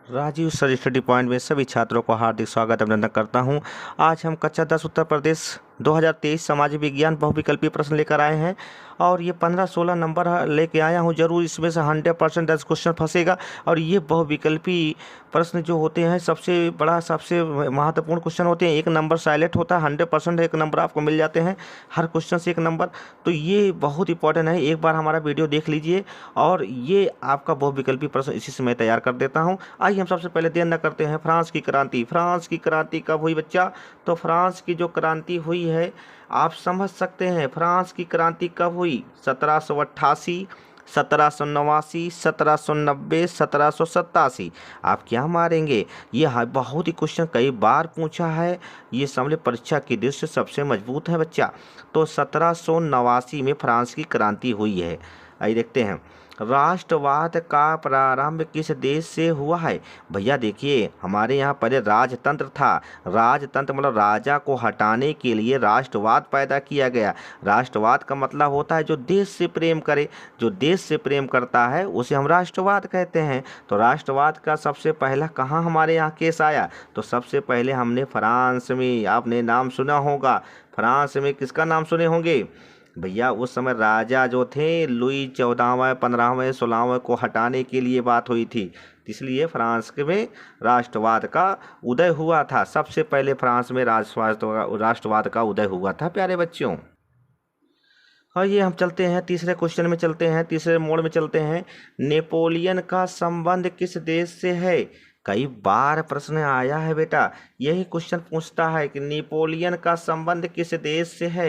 Rajiv sir study point में सभी छात्रों को हार्दिक स्वागत अभिनंदन करता हूं। आज हम कक्षा 10 उत्तर प्रदेश 2023 सामाजिक विज्ञान बहुविकल्पीय प्रश्न लेकर आए हैं और ये 15-16 नंबर लेके आया हूं। जरूर इसमें से 100% 10 क्वेश्चन फंसेगा और ये बहुविकल्पीय प्रश्न जो होते हैं सबसे महत्वपूर्ण क्वेश्चन होते हैं। एक नंबर साइलेंट होता है, 100% एक नंबर आपको मिल जाते हैं हर क्वेश्चन से एक नंबर। तो ये बहुत इंपॉर्टेंट है, एक बार हमारा वीडियो देख लीजिए और ये आपका बहुविकल्पीय प्रश्न इसी से मैं तैयार कर देता हूँ। आइए हम सबसे पहले देर न करते हैं फ्रांस की क्रांति। फ्रांस की क्रांति कब हुई बच्चा? तो फ्रांस की जो क्रांति हुई है आप समझ सकते हैं फ्रांस की क्रांति कब हुई। 1788, 1789, 1790, 1787। आप क्या मारेंगे? ये बहुत ही क्वेश्चन कई बार पूछा है, ये समझ परीक्षा की दृष्टि से सबसे मजबूत है बच्चा। तो 1789 में फ्रांस की क्रांति हुई है। आइए देखते हैं, राष्ट्रवाद का प्रारंभ किस देश से हुआ है? भैया देखिए, हमारे यहाँ पहले राजतंत्र था। राजतंत्र मतलब राजा को हटाने के लिए राष्ट्रवाद पैदा किया गया। राष्ट्रवाद का मतलब होता है जो देश से प्रेम करे, जो देश से प्रेम करता है उसे हम राष्ट्रवाद कहते हैं। तो राष्ट्रवाद का सबसे पहला कहाँ हमारे यहाँ केस आया? तो सबसे पहले हमने फ्रांस में, आपने नाम सुना होगा, फ्रांस में किसका नाम सुने होंगे भैया? उस समय राजा जो थे लुई 14वें, 15वें, 16वें को हटाने के लिए बात हुई थी, इसलिए फ्रांस में राष्ट्रवाद का उदय हुआ था। सबसे पहले फ्रांस में राष्ट्रवाद का उदय हुआ था प्यारे बच्चों। और ये हम चलते हैं तीसरे क्वेश्चन में, चलते हैं तीसरे मोड़ में चलते हैं। नेपोलियन का संबंध किस देश से है? कई बार प्रश्न आया है बेटा, यही क्वेश्चन पूछता है कि नेपोलियन का संबंध किस देश से है।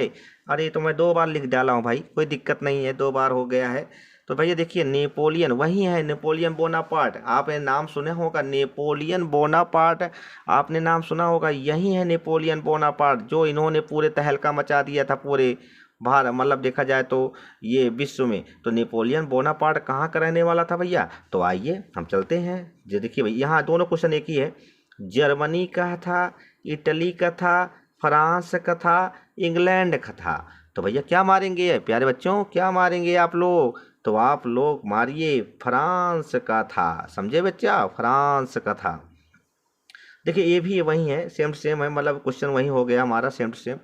अरे तो मैं 2 बार लिख डाला हूँ भाई, कोई दिक्कत नहीं है, 2 बार हो गया है। तो भैया देखिए, नेपोलियन वही है, नेपोलियन बोनापार्ट। आपने नाम सुना होगा नेपोलियन बोनापार्ट, आपने नाम सुना होगा, यही है नेपोलियन बोनापार्ट जो इन्होंने पूरे तहलका मचा दिया था पूरे भारत, मतलब देखा जाए तो ये विश्व में। तो नेपोलियन बोनापार्ट कहाँ का रहने वाला था भैया? तो आइए हम चलते हैं। जो देखिए भाई, यहाँ दोनों क्वेश्चन एक ही है। जर्मनी का था, इटली का था, फ्रांस का था, इंग्लैंड का था। तो भैया क्या मारेंगे प्यारे बच्चों, क्या मारेंगे आप लोग? तो आप लोग मारिए फ्रांस का था। समझे बच्चा? फ्रांस का था। देखिए ये भी वही है, सेम सेम है, मतलब क्वेश्चन वही हो गया हमारा, सेम टू सेम।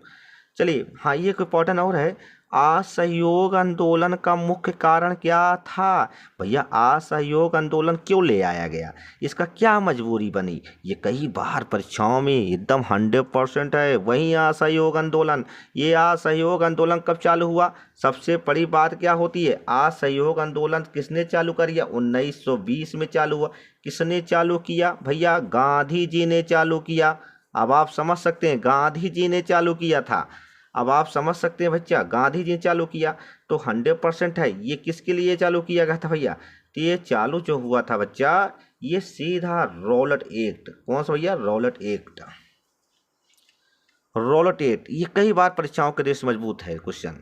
चलिए हाँ, ये कोई इंपॉर्टेंट और है। असहयोग आंदोलन का मुख्य कारण क्या था? भैया असहयोग आंदोलन क्यों ले आया गया, इसका क्या मजबूरी बनी? ये कई बार परीक्षाओं में एकदम 100% है, वही असहयोग आंदोलन। ये असहयोग आंदोलन कब चालू हुआ? सबसे बड़ी बात क्या होती है, असहयोग आंदोलन किसने चालू किया? 1920 में चालू हुआ। किसने चालू किया भैया? गांधी जी ने चालू किया। अब आप समझ सकते हैं, गांधी जी ने चालू किया था। अब आप समझ सकते हैं बच्चा, गांधी जी ने चालू किया। तो 100% है। ये किसके लिए चालू किया गया था भैया? तो ये चालू जो हुआ था बच्चा, ये सीधा रॉलेट एक्ट। कौन सा भैया? Rowlatt act. रॉलेट एक्ट ये कई बार परीक्षाओं के देश मजबूत है क्वेश्चन।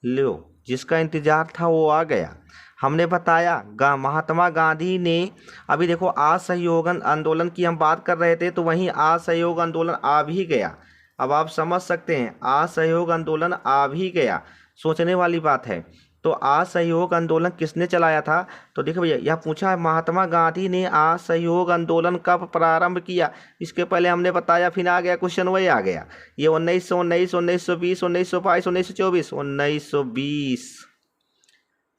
लो, जिसका इंतजार था वो आ गया। हमने बताया महात्मा गांधी ने, अभी देखो असहयोग आंदोलन की हम बात कर रहे थे, तो वहीं असहयोग आंदोलन आ भी गया। अब आप समझ सकते हैं, असहयोग आंदोलन आ भी गया, सोचने वाली बात है। तो असहयोग आंदोलन किसने चलाया था? तो देखो भैया, यह पूछा है महात्मा गांधी ने असहयोग आंदोलन कब प्रारंभ किया। इसके पहले हमने बताया, फिर आ गया क्वेश्चन, वही आ गया। ये 1919, 1920, 1922, 1924, 1920।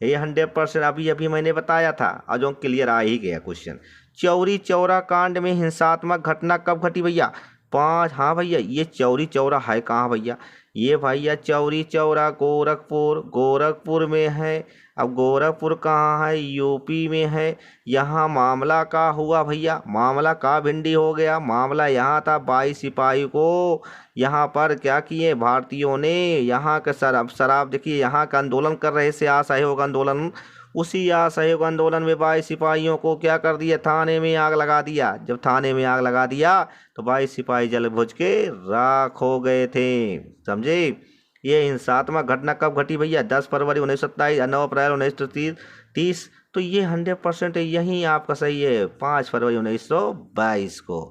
ये 100% अभी अभी मैंने बताया था, और जो क्लियर आ ही गया क्वेश्चन। चौरी चौरा कांड में हिंसात्मक घटना कब घटी भैया? 5। हाँ भैया, ये चौरी चौरा है कहाँ भैया? ये भैया चौरी चौरा गोरखपुर, गोरखपुर में है। अब गोरखपुर कहाँ है? यूपी में है। यहाँ मामला का हुआ भैया, मामला का भिंडी हो गया। मामला यहाँ था, 22 सिपाही को यहाँ पर क्या किए भारतीयों ने, यहाँ का शराब देखिए, यहाँ का आंदोलन कर रहे थे असहयोग आंदोलन। उसी असहयोग आंदोलन में 22 सिपाहियों को क्या कर दिया? थाने में आग लगा दिया। जब थाने में आग लगा दिया तो 22 सिपाही जल बुझ के राख हो गए थे। समझे? ये हिंसात्मक घटना कब घटी भैया? 10 फरवरी 1927, 9 अप्रैल 1930। तो ये 100% यही आपका सही है, 5 फरवरी 1922 को।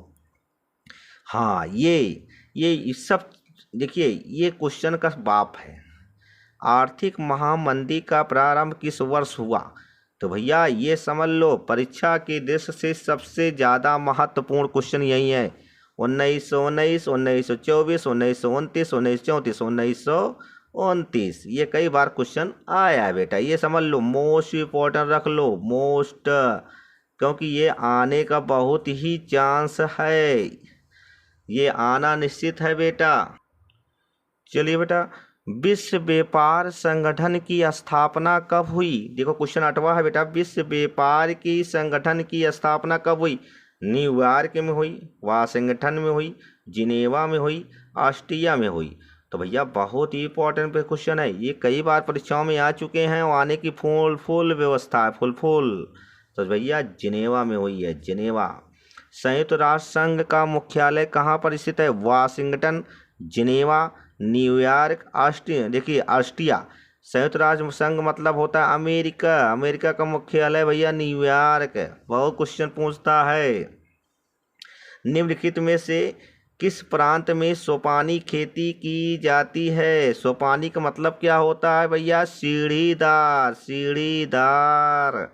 हाँ, ये सब देखिए, ये क्वेश्चन का बाप है। आर्थिक महामंदी का प्रारंभ किस वर्ष हुआ? तो भैया ये समझ लो परीक्षा की दृष्टि से सबसे ज़्यादा महत्वपूर्ण क्वेश्चन यही है। 1919, 1924, 1929, 1934, 1929, ये कई बार क्वेश्चन आया है बेटा, ये समझ लो मोस्ट इम्पोर्टेंट रख लो, मोस्ट, क्योंकि ये आने का बहुत ही चांस है, ये आना निश्चित है बेटा। चलिए बेटा, विश्व व्यापार संगठन की स्थापना कब हुई? देखो क्वेश्चन 8वां है बेटा, विश्व व्यापार की संगठन की स्थापना कब हुई? न्यूयॉर्क में हुई, वाशिंगटन में हुई, जिनेवा में हुई, ऑस्ट्रिया में हुई। तो भैया बहुत ही इंपॉर्टेंट क्वेश्चन है, ये कई बार परीक्षाओं में आ चुके हैं और आने की फुल व्यवस्था है, फुल। तो भैया जिनेवा में हुई है, जिनेवा। संयुक्त राष्ट्र संघ का मुख्यालय कहाँ पर स्थित है? Washington, Geneva, New York, Austria. देखिए ऑस्ट्रिया, संयुक्त राष्ट्र संघ मतलब होता है अमेरिका, अमेरिका का मुख्यालय भैया न्यूयॉर्क। बहुत क्वेश्चन पूछता है। निम्नलिखित में से किस प्रांत में सोपानी खेती की जाती है? सोपानी का मतलब क्या होता है भैया? सीढ़ीदार, सीढ़ीदार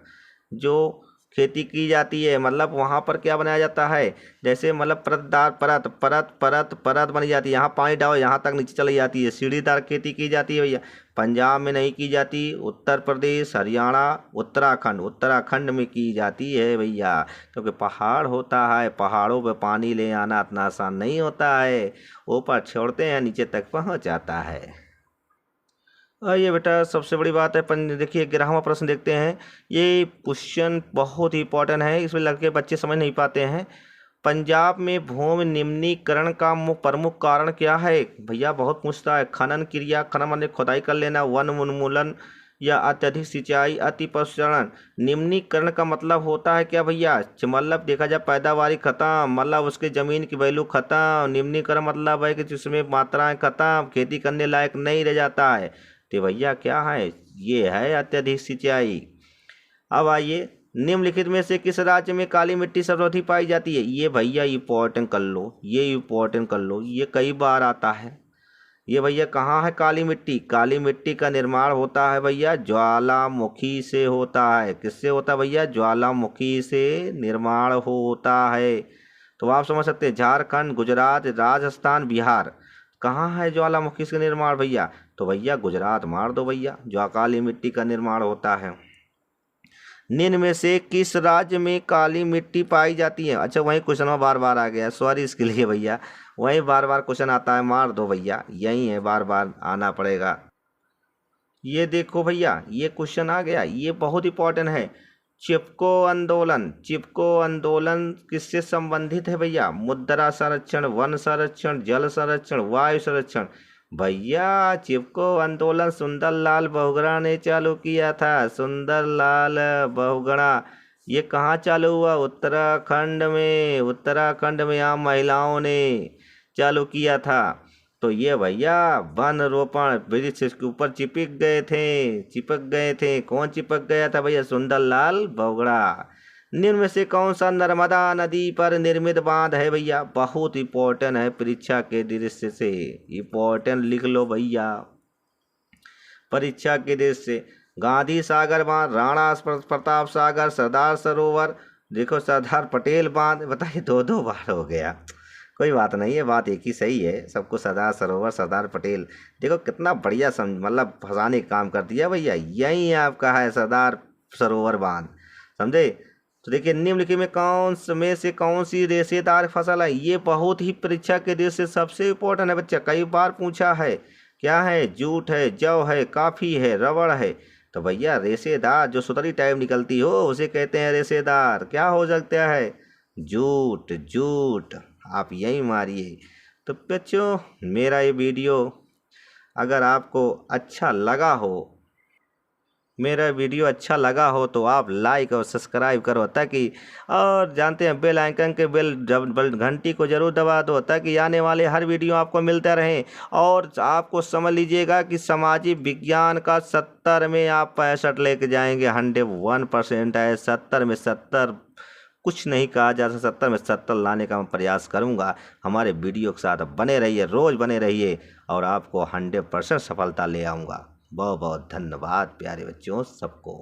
जो खेती की जाती है, मतलब वहाँ पर क्या बनाया जाता है, जैसे मतलब परतदार, परत परत परत परत बनी जाती है, यहाँ पानी डालो यहाँ तक नीचे चली जाती है, सीढ़ीदार खेती की जाती है भैया। पंजाब में नहीं की जाती, उत्तर प्रदेश, हरियाणा, उत्तराखंड, उत्तराखंड में की जाती है भैया, क्योंकि पहाड़ होता है, पहाड़ों पे पानी ले आना इतना आसान नहीं होता है, ऊपर छोड़ते हैं नीचे तक पहुँच जाता है। ये बेटा सबसे बड़ी बात है। देखिए 11वां प्रश्न देखते हैं, ये क्वेश्चन बहुत ही इंपॉर्टेंट है, इसमें लड़के बच्चे समझ नहीं पाते हैं। पंजाब में भूमि निम्नीकरण का प्रमुख कारण क्या है? भैया बहुत पूछता है। खनन क्रिया, खनन माने खुदाई कर लेना, वन उन्मूलन या अत्यधिक सिंचाई, अति पशुचारण। निम्नीकरण का मतलब होता है क्या भैया? मतलब देखा जाए पैदावारी खत्म, मतलब उसके ज़मीन की वैल्यू खत्म। निम्नीकरण मतलब है कि जिसमें मात्राएं खत्म, खेती करने लायक नहीं रह जाता है। तो भैया क्या है? ये है अत्यधिक सिंचाई। अब आइए, निम्नलिखित में से किस राज्य में काली मिट्टी सर्वाधिक पाई जाती है? ये भैया इंपॉर्टेंट कर लो, ये इंपॉर्टेंट कर लो, ये कई बार आता है। ये भैया कहाँ है काली मिट्टी? काली मिट्टी का निर्माण होता है भैया ज्वालामुखी से होता है। किससे होता है भैया? ज्वालामुखी से निर्माण होता है। तो आप समझ सकते हैं, झारखंड, गुजरात, राजस्थान, बिहार, कहाँ है ज्वालामुखी से निर्माण भैया? तो भैया गुजरात मार दो भैया, जो काली मिट्टी का निर्माण होता है। निम्न में से किस राज्य में काली मिट्टी पाई जाती है? अच्छा वही क्वेश्चन बार बार आ गया, सॉरी इसके लिए भैया, वही बार बार क्वेश्चन आता है, मार दो भैया, यही है, बार बार आना पड़ेगा। ये देखो भैया, ये क्वेश्चन आ गया, ये बहुत इंपॉर्टेंट है। चिपको आंदोलन, चिपको आंदोलन किससे संबंधित है भैया? मुद्रा संरक्षण, वन संरक्षण, जल संरक्षण, वायु संरक्षण। भैया चिपको आंदोलन सुंदरलाल बहुगुणा ने चालू किया था, सुंदरलाल बहुगुणा। ये कहाँ चालू हुआ? उत्तराखंड में, उत्तराखंड में यहाँ महिलाओं ने चालू किया था। तो ये भैया वन रोपण, वृक्ष के ऊपर चिपक गए थे, चिपक गए थे। कौन चिपक गया था भैया? सुंदरलाल बहुगुणा। निम्न में से कौन सा नर्मदा नदी पर निर्मित बांध है भैया? बहुत इंपॉर्टेंट है परीक्षा के दृष्टि से, इंपॉर्टेंट लिख लो भैया परीक्षा के दृष्टि से। गांधी सागर बांध, राणा प्रताप सागर, सरदार सरोवर। देखो सरदार पटेल बांध, बताइए दो बार हो गया, कोई बात नहीं है, बात एक ही सही है, सबको सरदार सरोवर, सरदार पटेल। देखो कितना बढ़िया मतलब फंसाने का काम कर दिया भैया, यही आपका है सरदार सरोवर बांध, समझे? तो देखिए निम्नलिखित में कौन सी रेशेदार फसल है? ये बहुत ही परीक्षा के दृष्टि से सबसे इम्पोर्टेंट है बच्चा, कई बार पूछा है। क्या है? जूट है, जौ है, काफ़ी है, रबड़ है। तो भैया रेशेदार जो सुतरी टाइप निकलती हो उसे कहते हैं रेशेदार। क्या हो सकता है? जूट, जूट, आप यही मारिए। तो बच्चों मेरा ये वीडियो अगर आपको अच्छा लगा हो, मेरा वीडियो अच्छा लगा हो तो आप लाइक और सब्सक्राइब करो, ताकि और जानते हैं बेल आइकन के बेल घंटी को ज़रूर दबा दो, ताकि आने वाले हर वीडियो आपको मिलते रहें। और आपको समझ लीजिएगा कि सामाजिक विज्ञान का 70 में आप 65 लेके जाएंगे, 101% है। 70 में 70 कुछ नहीं कहा जा सकता, 70 में 70 लाने का मैं प्रयास करूंगा। हमारे वीडियो के साथ बने रहिए, रोज़ बने रहिए, और आपको 100% सफलता ले आऊँगा। बहुत बहुत धन्यवाद प्यारे बच्चों सबको।